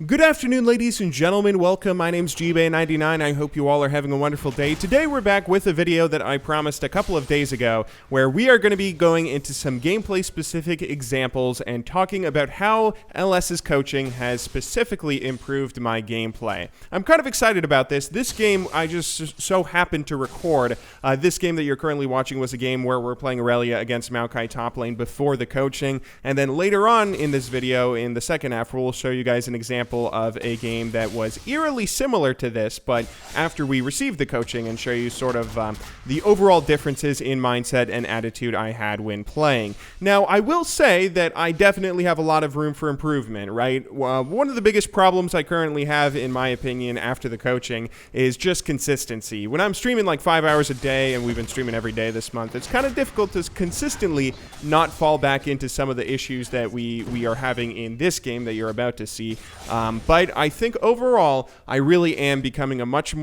Good afternoon, ladies and gentlemen. Welcome. My name's GBay99. I hope you all are having a wonderful day. Today we're back with a video that I promised a couple of days ago where we are going to be going into some gameplay-specific examples and talking about how LS's coaching has specifically improved my gameplay. I'm kind of excited about this. This game I just so happened to record. This game that you're currently watching was a game where we're playing Aurelia against Maokai top lane before the coaching, and then later on in this video, in the second half, we'll show you guys an example of a game that was eerily similar to this, but after we received the coaching, and show you sort of the overall differences in mindset and attitude I had when playing. Now, I will say that I definitely have a lot of room for improvement, right? One of the biggest problems I currently have, in my opinion, after the coaching is just consistency. When I'm streaming like 5 hours a day, and we've been streaming every day this month, it's kind of difficult to consistently not fall back into some of the issues that we are having in this game that you're about to see. But I think overall, I really am becoming a much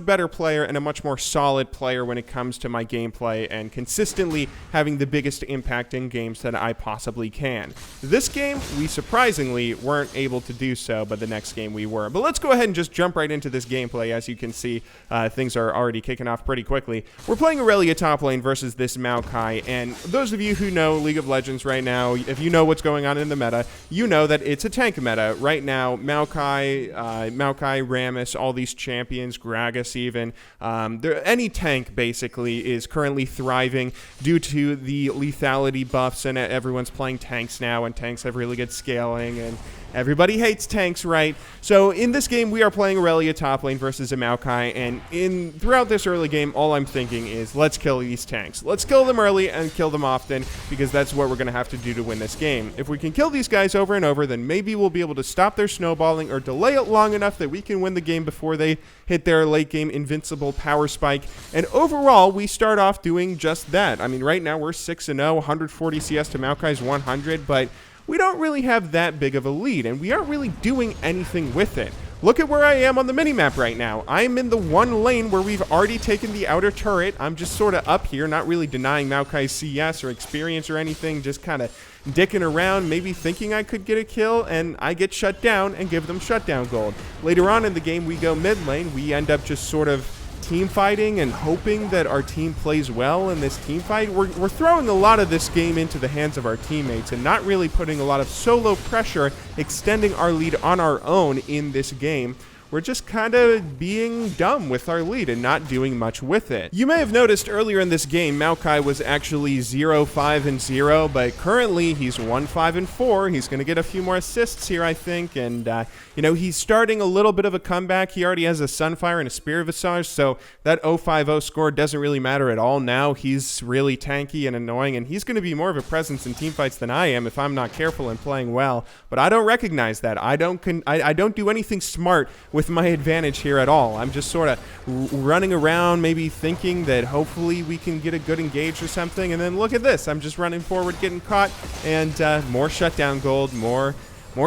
better player and a much more solid player when it comes to my gameplay and consistently having the biggest impact in games that I possibly can. This game, we surprisingly weren't able to do so, but the next game we were. But let's go ahead and just jump right into this gameplay. As you can see, things are already kicking off pretty quickly. We're playing Aurelia top lane versus this Maokai, and those of you who know League of Legends right now, if you know what's going on in the meta, you know that it's a tank meta. Right now, Maokai, Rammus, all these champions, Gragas even, any tank basically is currently thriving due to the lethality buffs, and everyone's playing tanks now, and tanks have really good scaling, and everybody hates tanks, right? So in this game, we are playing Aurelia top lane versus a Maokai, and throughout this early game, all I'm thinking is, let's kill these tanks. Let's kill them early and kill them often, because that's what we're going to have to do to win this game. If we can kill these guys over and over, then maybe we'll be able to stop their snowballing or delay it long enough that we can win the game before they hit their late game invincible power spike. And overall, we start off doing just that. I mean, right now we're 6-0, 140 CS to Maokai's 100, but we don't really have that big of a lead, and we aren't really doing anything with it. Look at where I am on the minimap right now. I'm in the one lane where we've already taken the outer turret. I'm just sort of up here, not really denying Maokai's CS or experience or anything, just kind of dicking around, maybe thinking I could get a kill, and I get shut down and give them shutdown gold. Later on in the game, we go mid lane. We end up just sort of team fighting and hoping that our team plays well in this team fight. We're throwing a lot of this game into the hands of our teammates and not really putting a lot of solo pressure, extending our lead on our own in this game. We're just kind of being dumb with our lead and not doing much with it. You may have noticed earlier in this game, Maokai was actually 0-5-0, but currently he's 1-5-4. He's going to get a few more assists here, I think, and you know, he's starting a little bit of a comeback. He already has a Sunfire and a Spirit Visage, so that 0-5-0 score doesn't really matter at all now. He's really tanky and annoying, and he's going to be more of a presence in teamfights than I am if I'm not careful and playing well. But I don't recognize that. I don't do anything smart with my advantage here at all. I'm just sort of running around, maybe thinking that hopefully we can get a good engage or something, and then look at this. I'm just running forward, getting caught, and more shutdown gold, more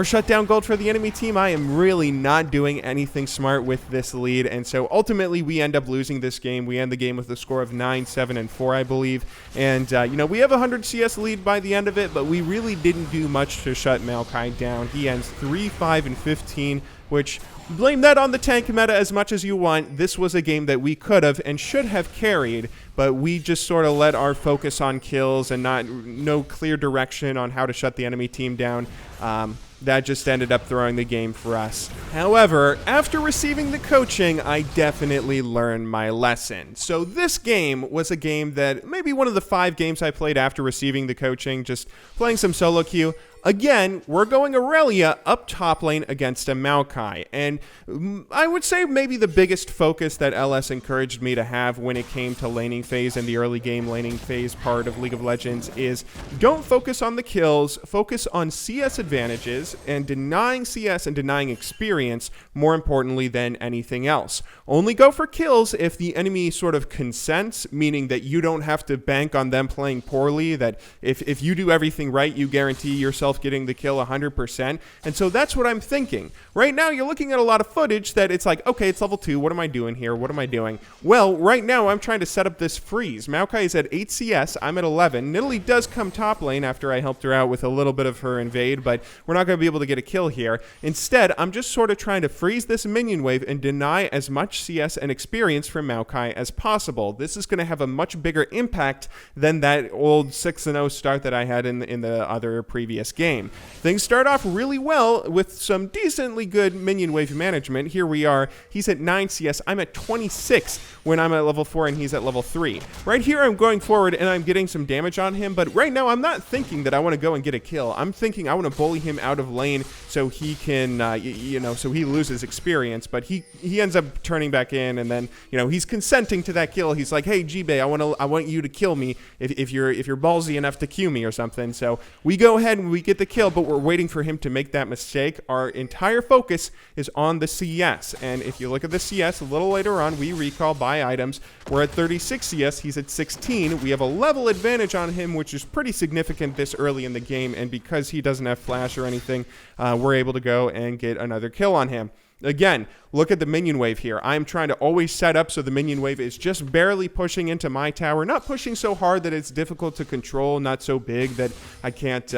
shutdown gold for the enemy team. I am really not doing anything smart with this lead, and so ultimately we end up losing this game. We end the game with a score of 9-7-4, I believe, and you know, we have a 100 CS lead by the end of it, but we really didn't do much to shut Maokai down. He ends 3-5-15, which, blame that on the tank meta as much as you want. This was a game that we could have and should have carried, but we just sort of let our focus on kills and no clear direction on how to shut the enemy team down. That just ended up throwing the game for us. However, after receiving the coaching, I definitely learned my lesson. So this game was a game that maybe one of the 5 games I played after receiving the coaching, just playing some solo queue. Again, we're going Aurelia up top lane against a Maokai, and I would say maybe the biggest focus that LS encouraged me to have when it came to laning phase and the early game laning phase part of League of Legends is don't focus on the kills, focus on CS advantages and denying CS and denying experience more importantly than anything else. Only go for kills if the enemy sort of consents, meaning that you don't have to bank on them playing poorly, that if you do everything right, you guarantee yourself myself getting the kill 100%. And so that's what I'm thinking. Right now, you're looking at a lot of footage that it's like, okay, it's level 2. What am I doing here? What am I doing? Well, right now, I'm trying to set up this freeze. Maokai is at 8 CS. I'm at 11. Nidalee does come top lane after I helped her out with a little bit of her invade, but we're not going to be able to get a kill here. Instead, I'm just sort of trying to freeze this minion wave and deny as much CS and experience from Maokai as possible. This is going to have a much bigger impact than that old 6-0 start that I had in the other previous game. Things start off really well with some decently good minion wave management. Here we are. He's at 9 CS. I'm at 26 when I'm at level 4 and he's at level 3. Right here, I'm going forward and I'm getting some damage on him, but right now I'm not thinking that I want to go and get a kill. I'm thinking I want to bully him out of lane so he can, so he loses experience, but he ends up turning back in, and then, he's consenting to that kill. He's like, hey, G-Bay, I want you to kill me if you're ballsy enough to Q me or something. So we go ahead and we get the kill, but we're waiting for him to make that mistake. Our entire focus is on the CS, and if you look at the CS a little later on, we recall buy items. We're at 36 CS, he's at 16. We have a level advantage on him, which is pretty significant this early in the game, and because he doesn't have flash or anything, we're able to go and get another kill on him. Again, look at the minion wave here. I'm trying to always set up so the minion wave is just barely pushing into my tower, not pushing so hard that it's difficult to control, not so big that I can't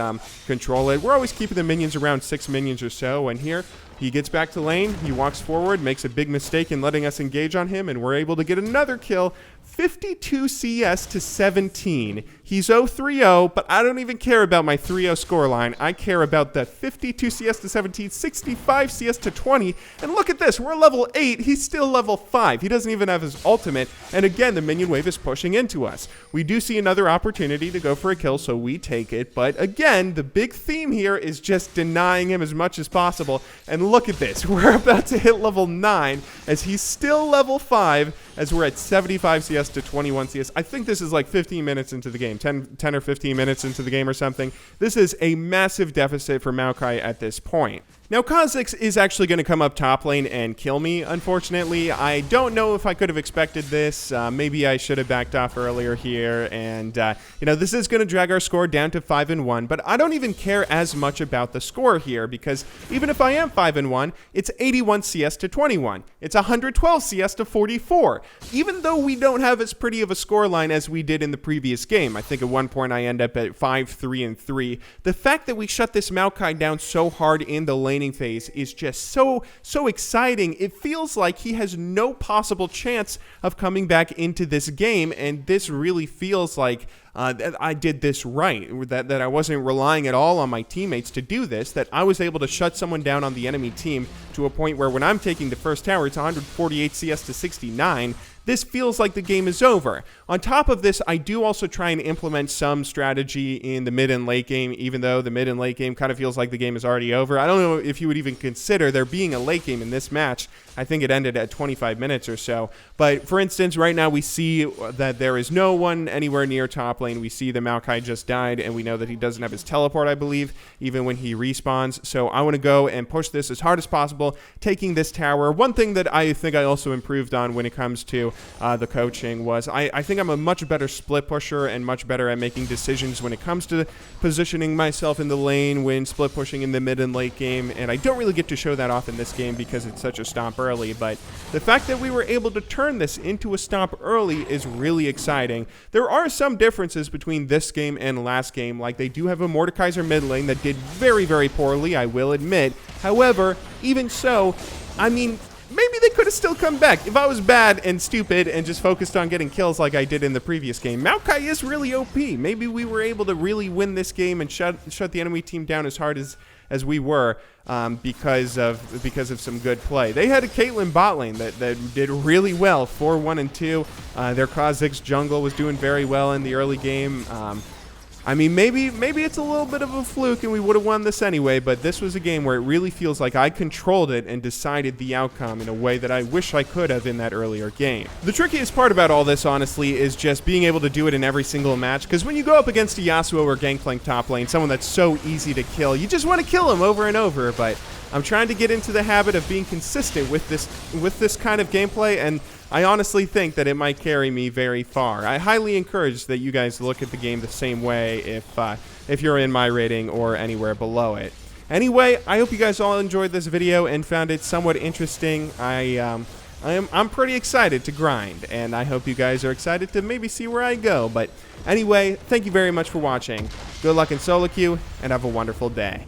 control it. We're always keeping the minions around 6 minions or so, and here he gets back to lane, he walks forward, makes a big mistake in letting us engage on him, and we're able to get another kill. 52 CS to 17. He's 0-3-0, but I don't even care about my 3-0 scoreline. I care about the 52 CS to 17, 65 CS to 20, and look at this, we're level 8, he's still level 5. He doesn't even have his ultimate, and again, the minion wave is pushing into us. We do see another opportunity to go for a kill, so we take it, but again, the big theme here is just denying him as much as possible, and look at this, we're about to hit level 9, as he's still level 5, as we're at 75 CS to 21 CS. I think this is like 15 minutes into the game, 10 or 15 minutes into the game or something. This is a massive deficit for Maokai at this point. Now, Kha'Zix is actually going to come up top lane and kill me, unfortunately. I don't know if I could have expected this. Maybe I should have backed off earlier here. And, this is going to drag our score down to 5-1. But I don't even care as much about the score here, because even if I am 5-1, it's 81 CS to 21. It's 112 CS to 44. Even though we don't have as pretty of a score line as we did in the previous game, I think at one point I end up at 5-3-3. The fact that we shut this Maokai down so hard in the lane phase is just so exciting. It feels like he has no possible chance of coming back into this game, and this really feels like that I did this right, that I wasn't relying at all on my teammates to do this, that I was able to shut someone down on the enemy team to a point where when I'm taking the first tower, it's 148 CS to 69. This feels like the game is over. On top of this, I do also try and implement some strategy in the mid and late game, even though the mid and late game kind of feels like the game is already over. I don't know if you would even consider there being a late game in this match. I think it ended at 25 minutes or so. But for instance, right now we see that there is no one anywhere near top lane. We see the Maokai just died, and we know that he doesn't have his teleport, I believe, even when he respawns. So I want to go and push this as hard as possible, taking this tower. One thing that I think I also improved on when it comes to the coaching was I think I'm a much better split pusher and much better at making decisions when it comes to positioning myself in the lane when split pushing in the mid and late game, and I don't really get to show that off in this game because it's such a stomp early, but the fact that we were able to turn this into a stomp early is really exciting. There are some differences between this game and last game, like they do have a Mordekaiser mid lane that did very, very poorly, I will admit. However, even so, I mean, maybe they could have still come back. If I was bad and stupid and just focused on getting kills like I did in the previous game, Maokai is really OP. Maybe we were able to really win this game and shut the enemy team down as hard as we were because of some good play. They had a Caitlyn bot lane that did really well, 4-1 and 2. Their Kha'Zix jungle was doing very well in the early game. I mean, maybe it's a little bit of a fluke and we would have won this anyway, but this was a game where it really feels like I controlled it and decided the outcome in a way that I wish I could have in that earlier game. The trickiest part about all this, honestly, is just being able to do it in every single match, because when you go up against a Yasuo or Gangplank top lane, someone that's so easy to kill, you just want to kill him over and over, but I'm trying to get into the habit of being consistent with this kind of gameplay, and I honestly think that it might carry me very far. I highly encourage that you guys look at the game the same way if if you're in my rating or anywhere below it. Anyway, I hope you guys all enjoyed this video and found it somewhat interesting. I'm pretty excited to grind, and I hope you guys are excited to maybe see where I go. But anyway, thank you very much for watching. Good luck in solo queue, and have a wonderful day.